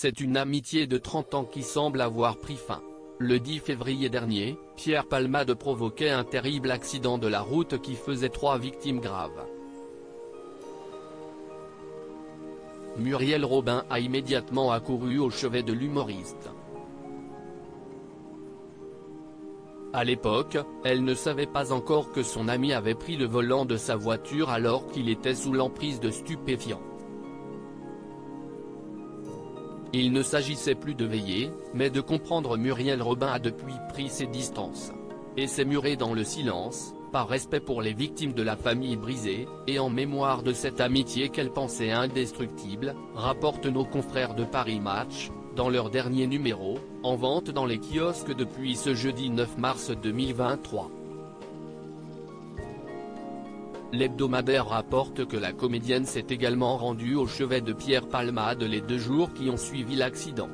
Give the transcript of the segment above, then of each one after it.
C'est une amitié de 30 ans qui semble avoir pris fin. Le 10 février dernier, Pierre Palmade provoquait un terrible accident de la route qui faisait 3 victimes graves. Muriel Robin a immédiatement accouru au chevet de l'humoriste. À l'époque, elle ne savait pas encore que son ami avait pris le volant de sa voiture alors qu'il était sous l'emprise de stupéfiants. Il ne s'agissait plus de veiller, mais de comprendre. Muriel Robin a depuis pris ses distances. Et s'est murée dans le silence, par respect pour les victimes de la famille brisée, et en mémoire de cette amitié qu'elle pensait indestructible, rapportent nos confrères de Paris Match, dans leur dernier numéro, en vente dans les kiosques depuis ce jeudi 9 mars 2023. L'hebdomadaire rapporte que la comédienne s'est également rendue au chevet de Pierre Palmade les 2 jours qui ont suivi l'accident.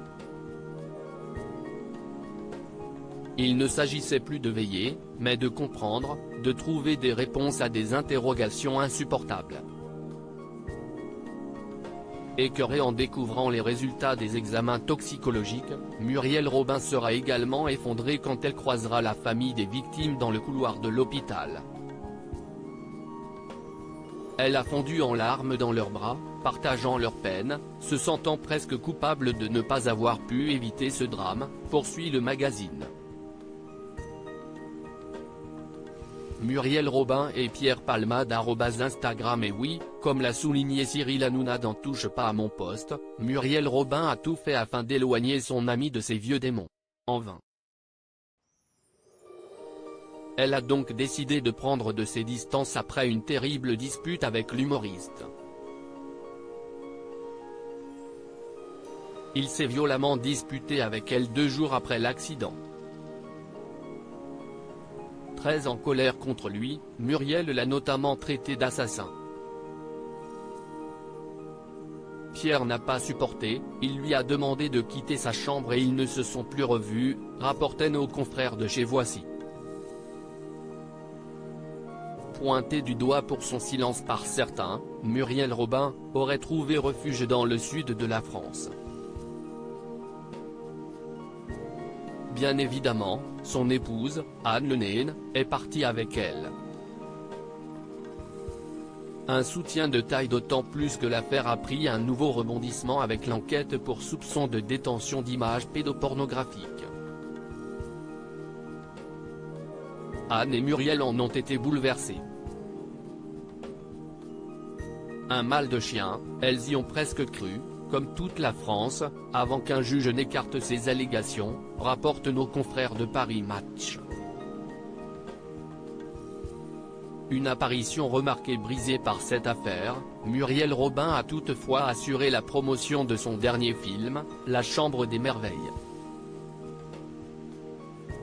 Il ne s'agissait plus de veiller, mais de comprendre, de trouver des réponses à des interrogations insupportables. Écœurée en découvrant les résultats des examens toxicologiques, Muriel Robin sera également effondrée quand elle croisera la famille des victimes dans le couloir de l'hôpital. Elle a fondu en larmes dans leurs bras, partageant leur peine, se sentant presque coupable de ne pas avoir pu éviter ce drame, poursuit le magazine. Muriel Robin et Pierre Palmade @Instagram. Et oui, comme l'a souligné Cyril Hanouna dans Touche pas à mon poste, Muriel Robin a tout fait afin d'éloigner son ami de ses vieux démons. En vain. Elle a donc décidé de prendre de ses distances après une terrible dispute avec l'humoriste. Il s'est violemment disputé avec elle 2 jours après l'accident. Très en colère contre lui, Muriel l'a notamment traité d'assassin. Pierre n'a pas supporté, il lui a demandé de quitter sa chambre et ils ne se sont plus revus, rapportaient nos confrères de chez Voici. Pointée du doigt pour son silence par certains, Muriel Robin aurait trouvé refuge dans le sud de la France. Bien évidemment, son épouse, Anne Le Naine, est partie avec elle. Un soutien de taille d'autant plus que l'affaire a pris un nouveau rebondissement avec l'enquête pour soupçon de détention d'images pédopornographiques. Anne et Muriel en ont été bouleversées. Un mal de chien, elles y ont presque cru, comme toute la France, avant qu'un juge n'écarte ces allégations, rapportent nos confrères de Paris Match. Une apparition remarquée brisée par cette affaire, Muriel Robin a toutefois assuré la promotion de son dernier film, La Chambre des Merveilles.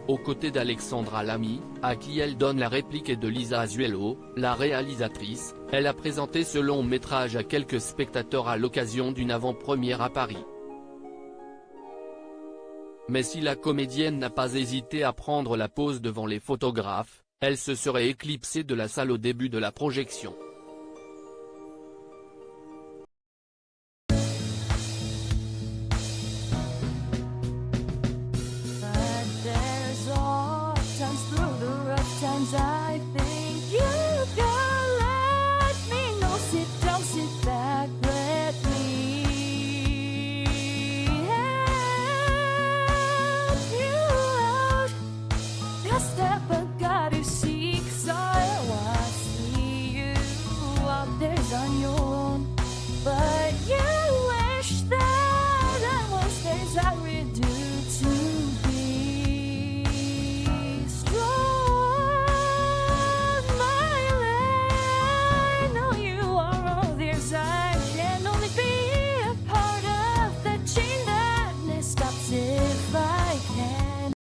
Aux côtés d'Alexandra Lamy, à qui elle donne la réplique, et de Lisa Azuelo, la réalisatrice, elle a présenté ce long métrage à quelques spectateurs à l'occasion d'une avant-première à Paris. Mais si la comédienne n'a pas hésité à prendre la pose devant les photographes, elle se serait éclipsée de la salle au début de la projection.